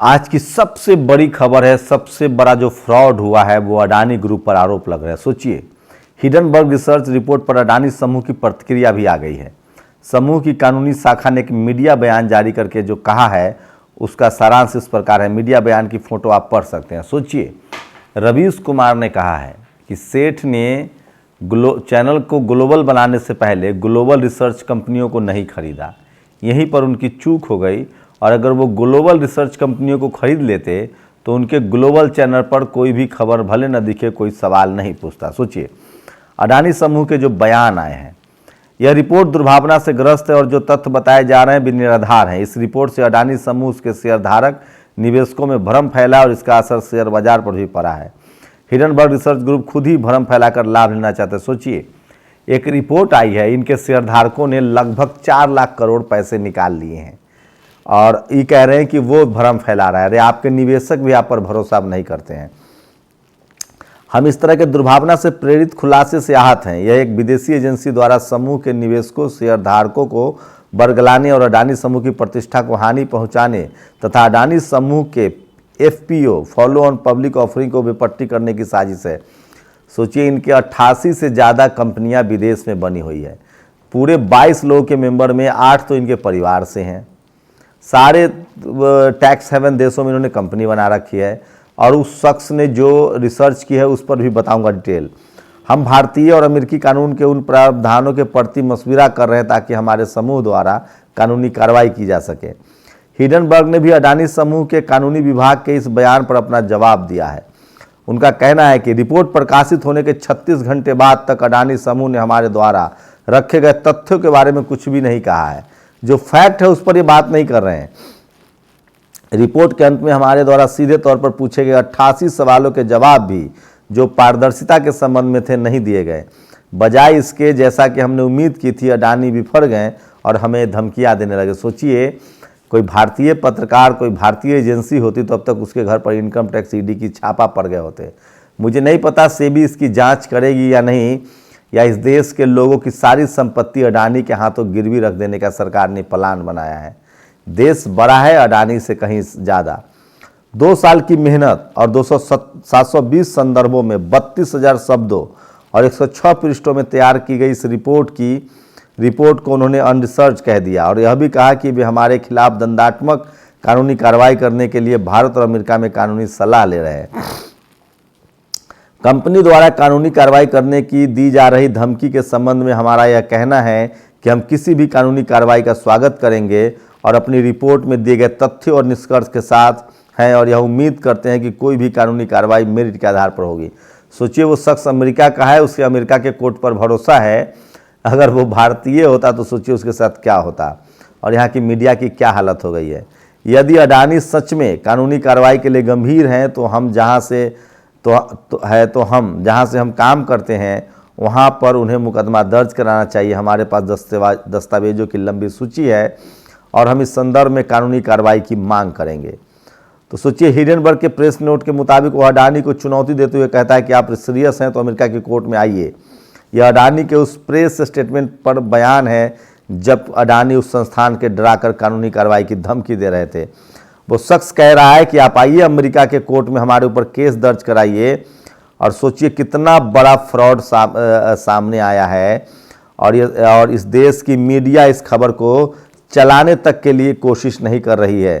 आज की सबसे बड़ी खबर है, सबसे बड़ा जो फ्रॉड हुआ है वो अडानी ग्रुप पर आरोप लग रहा है। सोचिए, हिडनबर्ग रिसर्च रिपोर्ट पर अडानी समूह की प्रतिक्रिया भी आ गई है। समूह की कानूनी शाखा ने एक मीडिया बयान जारी करके जो कहा है उसका सारांश इस प्रकार है। मीडिया बयान की फोटो आप पढ़ सकते हैं। सोचिए, रवीश कुमार ने कहा है कि सेठ ने चैनल को ग्लोबल बनाने से पहले ग्लोबल रिसर्च कंपनियों को नहीं खरीदा, यहीं पर उनकी चूक हो गई। और अगर वो ग्लोबल रिसर्च कंपनियों को खरीद लेते तो उनके ग्लोबल चैनल पर कोई भी खबर भले न दिखे, कोई सवाल नहीं पूछता। सोचिए, अडानी समूह के जो बयान आए हैं, यह रिपोर्ट दुर्भावना से ग्रस्त है और जो तथ्य बताए जा रहे हैं भी निराधार हैं। इस रिपोर्ट से अडानी समूह, उसके शेयरधारक, निवेशकों में भ्रम फैला और इसका असर शेयर बाजार पर भी पड़ा है। हिडनबर्ग रिसर्च ग्रुप खुद ही भ्रम फैलाकर लाभ लेना चाहते। सोचिए, एक रिपोर्ट आई है, इनके शेयरधारकों ने लगभग 4 लाख करोड़ पैसे निकाल लिए हैं और ये कह रहे हैं कि वो भ्रम फैला रहा है। अरे आपके निवेशक भी आप पर भरोसा नहीं करते हैं। हम इस तरह के दुर्भावना से प्रेरित खुलासे से आहत हैं। यह एक विदेशी एजेंसी द्वारा समूह के निवेशकों, शेयरधारकों को बरगलाने और अडानी समूह की प्रतिष्ठा को हानि पहुंचाने तथा अडानी समूह के FPO, follow on public offering को बेपट्टी करने की साजिश है। सोचिए, इनके 88 से ज़्यादा कंपनियां विदेश में बनी हुई है। पूरे 22 लोगों के मेंबर में 8 तो इनके परिवार से हैं। सारे टैक्स हेवन देशों में इन्होंने कंपनी बना रखी है और उस शख्स ने जो रिसर्च की है उस पर भी बताऊंगा डिटेल। हम भारतीय और अमेरिकी कानून के उन प्रावधानों के प्रति मशविरा कर रहे हैं ताकि हमारे समूह द्वारा कानूनी कार्रवाई की जा सके। हिडनबर्ग ने भी अडानी समूह के कानूनी विभाग के इस बयान पर अपना जवाब दिया है। उनका कहना है कि रिपोर्ट प्रकाशित होने के 36 घंटे बाद तक अडानी समूह ने हमारे द्वारा रखे गए तथ्यों के बारे में कुछ भी नहीं कहा है। जो फैक्ट है उस पर ये बात नहीं कर रहे हैं। रिपोर्ट के अंत में हमारे द्वारा सीधे तौर पर पूछे गए 88 सवालों के जवाब भी जो पारदर्शिता के संबंध में थे नहीं दिए गए। बजाय इसके, जैसा कि हमने उम्मीद की थी, अडानी बिफर गए और हमें धमकियां देने लगे। सोचिए, कोई भारतीय पत्रकार, कोई भारतीय एजेंसी होती तो अब तक उसके घर पर इनकम टैक्स ईडी की छापा पड़ गए होते। मुझे नहीं पता सेबी इसकी जांच करेगी या नहीं, या इस देश के लोगों की सारी संपत्ति अडानी के हाथों गिरवी रख देने का सरकार ने प्लान बनाया है। देश बड़ा है अडानी से कहीं ज़्यादा। 2 साल की मेहनत और 720 संदर्भों में 32,000 शब्दों और 106 पृष्ठों में तैयार की गई इस रिपोर्ट को उन्होंने अनरिसर्च कह दिया और यह भी कहा कि वे हमारे खिलाफ दंडात्मक कानूनी कार्रवाई करने के लिए भारत और अमेरिका में कानूनी सलाह ले रहे हैं। कंपनी द्वारा कानूनी कार्रवाई करने की दी जा रही धमकी के संबंध में हमारा यह कहना है कि हम किसी भी कानूनी कार्रवाई का स्वागत करेंगे और अपनी रिपोर्ट में दिए गए तथ्यों और निष्कर्ष के साथ हैं और यह उम्मीद करते हैं कि कोई भी कानूनी कार्रवाई मेरिट के आधार पर होगी। सोचिए, वो शख्स अमेरिका का है, उसके अमेरिका के कोर्ट पर भरोसा है। अगर वो भारतीय होता तो सोचिए उसके साथ क्या होता और यहाँ की मीडिया की क्या हालत हो गई है। यदि अडानी सच में कानूनी कार्रवाई के लिए गंभीर हैं तो हम जहाँ से हम काम करते हैं वहाँ पर उन्हें मुकदमा दर्ज कराना चाहिए। हमारे पास दस्तावेजों की लंबी सूची है और हम इस संदर्भ में कानूनी कार्रवाई की मांग करेंगे। तो सोचिए, हिडनबर्ग के प्रेस नोट के मुताबिक वो अडानी को चुनौती देते हुए कहता है कि आप सीरियस हैं तो अमेरिका की कोर्ट में आइए। यह अडानी के उस प्रेस स्टेटमेंट पर बयान है जब अडानी उस संस्थान के डराकर कानूनी कार्रवाई की धमकी दे रहे थे। वो शख्स कह रहा है कि आप आइए अमेरिका के कोर्ट में हमारे ऊपर केस दर्ज कराइए। और सोचिए कितना बड़ा फ्रॉड सामने आया है और इस देश की मीडिया इस खबर को चलाने तक के लिए कोशिश नहीं कर रही है।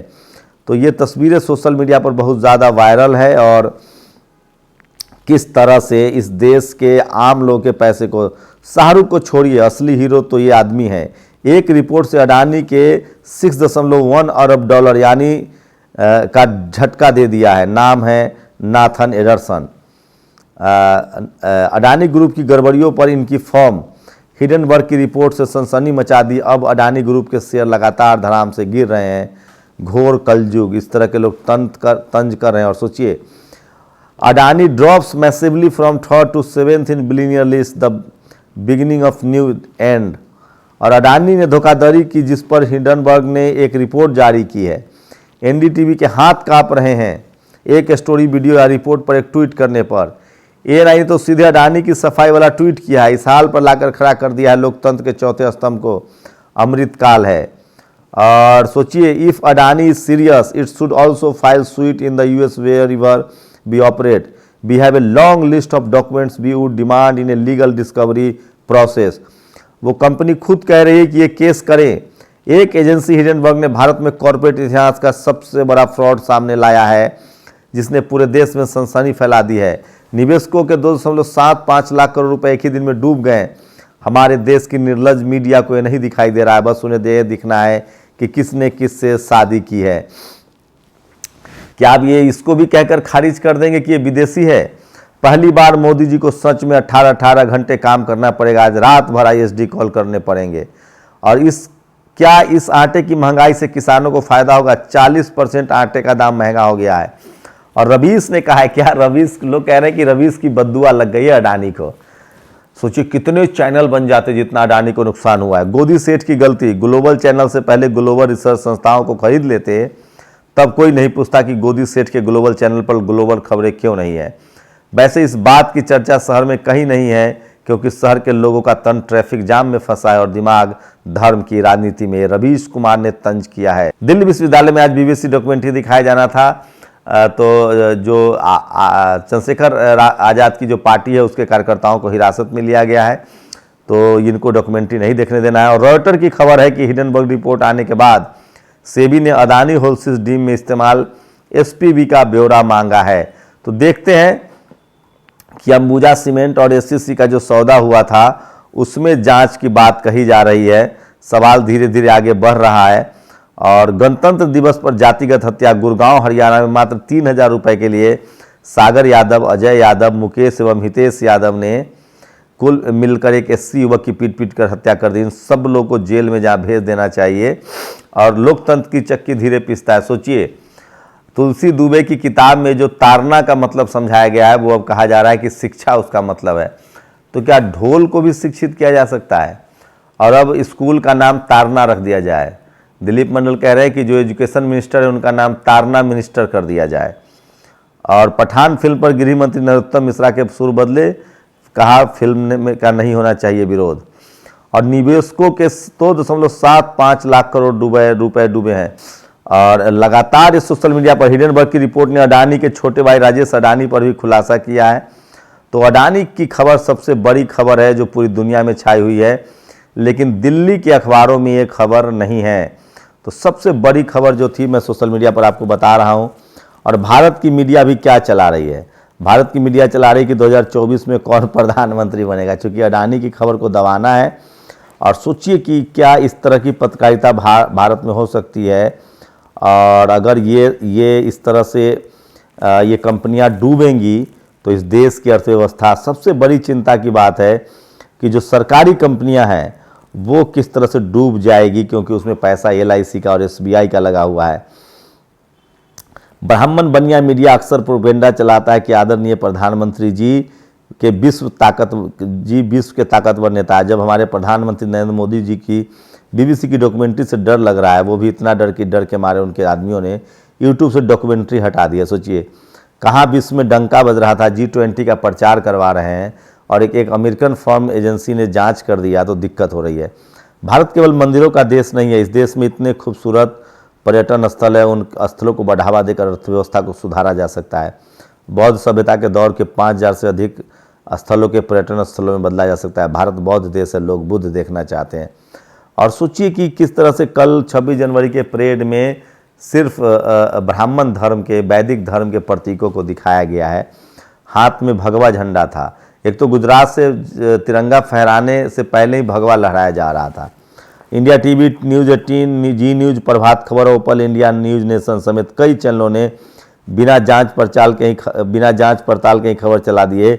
तो ये तस्वीरें सोशल मीडिया पर बहुत ज़्यादा वायरल है और किस तरह से इस देश के आम लोगों के पैसे को, शाहरुख को छोड़िए, असली हीरो तो ये आदमी है। एक रिपोर्ट से अडानी के 6.1 अरब डॉलर यानी का झटका दे दिया है। नाम है नाथन एडरसन। अडानी ग्रुप की गड़बड़ियों पर इनकी फर्म हिडनबर्ग की रिपोर्ट से सनसनी मचा दी। अब अडानी ग्रुप के शेयर लगातार धड़ाम से गिर रहे हैं। घोर कलयुग, इस तरह के लोग तंज कर रहे हैं। और सोचिए, Adani drops massively from 3rd to 7th in billionaire list, the beginning of new and. और अडानी ने धोखाधड़ी की जिस पर हिडनबर्ग ने एक रिपोर्ट जारी की है। एनडीटीवी के हाथ कांप रहे हैं एक स्टोरी, वीडियो या रिपोर्ट पर एक ट्वीट करने पर। ये नहीं तो सीधे अडानी की सफाई वाला ट्वीट किया है। इस हाल पर लाकर खड़ा कर दिया है लोकतंत्र के चौथे स्तंभ को। अमृतकाल है। और सोचिए, if Adani is serious it should also file suit in the US wherever we operate, we have a long list of documents we would demand in a legal discovery process. वो कंपनी खुद कह रही है कि ये case करें। एक agency Hindenburg ने भारत में कॉर्पोरेट इतिहास का सबसे बड़ा फ्रॉड सामने लाया है, जिसने पूरे देश में सनसनी फैला दी है। निवेशकों के 2.75 लाख करोड़ रुपए एक ही दिन में डूब गए। हमारे देश की निर्लज मीडिया को ये नहीं दिखाई दे रहा है, बस उन्हें ये दिखना है कि किसने किससे शादी की है। क्या आप ये इसको भी कहकर खारिज कर देंगे कि ये विदेशी है? पहली बार मोदी जी को सच में 18-18 घंटे काम करना पड़ेगा। आज रात भर ISD कॉल करने पड़ेंगे। और इस आटे की महंगाई से किसानों को फायदा होगा? 40% आटे का दाम महंगा हो गया है। और रवीश ने कहा है, क्या रवीश, लोग कह रहे हैं कि रवीश की बद्दुआ लग गई है अडानी को। सोचिए कितने चैनल बन जाते जितना अडानी को नुकसान हुआ है। गोदी सेठ की गलती, ग्लोबल चैनल से पहले ग्लोबल रिसर्च संस्थाओं को खरीद लेते, तब कोई नहीं पूछता कि गोदी सेठ के ग्लोबल चैनल पर ग्लोबल खबरें क्यों नहीं है। वैसे इस बात की चर्चा शहर में कहीं नहीं है, क्योंकि शहर के लोगों का तन ट्रैफिक जाम में फंसा है और दिमाग धर्म की राजनीति में। रवीश कुमार ने तंज किया है। दिल्ली विश्वविद्यालय में आज BBC डॉक्यूमेंट्री दिखाया जाना था, तो जो चंद्रशेखर आज़ाद की जो पार्टी है उसके कार्यकर्ताओं को हिरासत में लिया गया है, तो इनको डॉक्यूमेंट्री नहीं देखने देना है। और रॉयटर की खबर है कि हिडनबर्ग रिपोर्ट आने के बाद सेबी ने अदानी होल्सेस डील में इस्तेमाल SPV का ब्यौरा मांगा है। तो देखते हैं कि अंबुजा सीमेंट और SCC का जो सौदा हुआ था उसमें जांच की बात कही जा रही है। सवाल धीरे धीरे आगे बढ़ रहा है। और गणतंत्र दिवस पर जातिगत हत्या, गुड़गांव हरियाणा में मात्र 3,000 रुपये के लिए सागर यादव, अजय यादव, मुकेश एवं हितेश यादव ने कुल मिलकर एक SC युवक की पीट कर हत्या कर दी। इन सब लोगों को जेल में जा भेज देना चाहिए। और लोकतंत्र की चक्की धीरे पिसता है। सोचिए, तुलसी दुबे की किताब में जो तारना का मतलब समझाया गया है, वो अब कहा जा रहा है कि शिक्षा उसका मतलब है। तो क्या ढोल को भी शिक्षित किया जा सकता है? और अब स्कूल का नाम तारना रख दिया जाए। दिलीप मंडल कह रहे हैं कि जो एजुकेशन मिनिस्टर है उनका नाम तारना मिनिस्टर कर दिया जाए। और पठान फिल्म पर गृह मंत्री नरोत्तम मिश्रा के सुर बदले, कहा फिल्म का नहीं होना चाहिए विरोध। और निवेशकों के 2.75 लाख करोड़ रुपए डूबे हैं। और लगातार इस सोशल मीडिया पर हिडनबर्ग की रिपोर्ट ने अडानी के छोटे भाई राजेश अडानी पर भी खुलासा किया है। तो अडानी की खबर सबसे बड़ी खबर है जो पूरी दुनिया में छाई हुई है, लेकिन दिल्ली के अखबारों में ये खबर नहीं है। तो सबसे बड़ी खबर जो थी मैं सोशल मीडिया पर आपको बता रहा हूँ। और भारत की मीडिया भी क्या चला रही है? भारत की मीडिया चला रही है कि 2024 में कौन प्रधानमंत्री बनेगा, क्योंकि अडानी की खबर को दबाना है। और सोचिए कि क्या इस तरह की पत्रकारिता भारत में हो सकती है। और अगर ये इस तरह से ये कंपनियां डूबेंगी तो इस देश की अर्थव्यवस्था, सबसे बड़ी चिंता की बात है कि जो सरकारी कंपनियां हैं वो किस तरह से डूब जाएगी, क्योंकि उसमें पैसा LIC का और SBI का लगा हुआ है। ब्राह्मण बनिया मीडिया अक्सर प्रोपेगेंडा चलाता है कि आदरणीय प्रधानमंत्री जी के विश्व के ताकतवर नेता है। जब हमारे प्रधानमंत्री नरेंद्र मोदी जी की BBC की डॉक्यूमेंट्री से डर लग रहा है, वो भी इतना डर के मारे उनके आदमियों ने YouTube से डॉक्यूमेंट्री हटा दिया। सोचिए कहाँ विश्व में डंका बज रहा था, G20 का प्रचार करवा रहे हैं और एक अमेरिकन फर्म एजेंसी ने जांच कर दिया, तो दिक्कत हो रही है। भारत केवल मंदिरों का देश नहीं है, इस देश में इतने खूबसूरत पर्यटन स्थल है, उन स्थलों को बढ़ावा देकर अर्थव्यवस्था को सुधारा जा सकता है। बौद्ध सभ्यता के दौर के 5,000 से अधिक स्थलों के पर्यटन स्थलों में बदला जा सकता है। भारत बौद्ध देश है, लोग बुद्ध देखना चाहते हैं। और सोचिए कि किस तरह से कल 26 जनवरी के परेड में सिर्फ ब्राह्मण धर्म के, वैदिक धर्म के प्रतीकों को दिखाया गया है। हाथ में भगवा झंडा था। एक तो गुजरात से तिरंगा फहराने से पहले ही भगवा लहराया जा रहा था। इंडिया TV, न्यूज़ 18, जी न्यूज़, प्रभात खबर, ओपल इंडिया, न्यूज़ नेशन समेत कई चैनलों ने बिना जांच पड़ताल के ही खबर चला दिए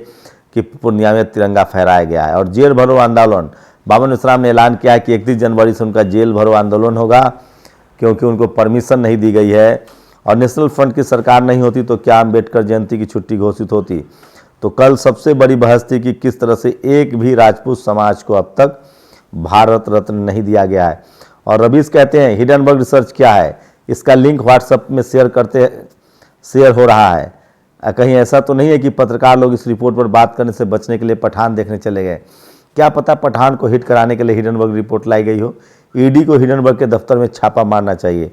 कि पूर्णिया में तिरंगा फहराया गया है। और जेल भरो आंदोलन, बाबन इस्लाम ने ऐलान किया है कि 31 जनवरी से उनका जेल भरो आंदोलन होगा, क्योंकि उनको परमिशन नहीं दी गई है। और नेशनल फ्रंट की सरकार नहीं होती तो क्या अम्बेडकर जयंती की छुट्टी घोषित होती। तो कल सबसे बड़ी बहस थी कि किस तरह से एक भी राजपूत समाज को अब तक भारत रत्न नहीं दिया गया है। और रवीश कहते हैं हिडनबर्ग रिसर्च क्या है, इसका लिंक व्हाट्सएप में शेयर हो रहा है। कहीं ऐसा तो नहीं है कि पत्रकार लोग इस रिपोर्ट पर बात करने से बचने के लिए पठान देखने चले गए? क्या पता पठान को हिट कराने के लिए हिडनबर्ग रिपोर्ट लाई गई हो, ईडी को हिडनबर्ग के दफ्तर में छापा मारना चाहिए।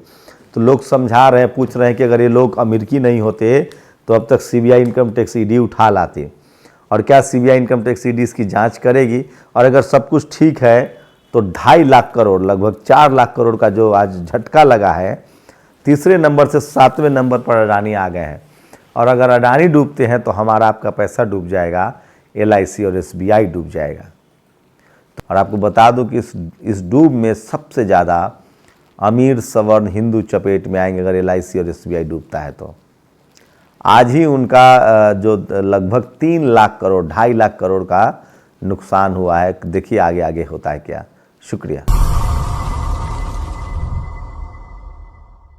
तो लोग समझा रहे हैं, पूछ रहे हैं कि अगर ये लोग अमेरिकी नहीं होते तो अब तक सीबीआई इनकम टैक्स ईडी उठा लाते, और क्या सीबीआई इनकम टैक्स ईडी इसकी जांच करेगी? और अगर सब कुछ ठीक है तो 2.5 लाख करोड़, लगभग 4 लाख करोड़ का जो आज झटका लगा है, तीसरे नंबर से 7वें नंबर पर अडानी आ गए हैं। और अगर अडानी डूबते हैं तो हमारा आपका पैसा डूब जाएगा, LIC और SBI डूब जाएगा। और आपको बता दूं कि इस डूब में सबसे ज़्यादा अमीर सवर्ण हिंदू चपेट में आएंगे अगर LIC और SBI डूबता है तो। आज ही उनका जो लगभग 3 लाख करोड़, 2.5 लाख करोड़ का नुकसान हुआ है। देखिए आगे आगे होता है क्या। शुक्रिया।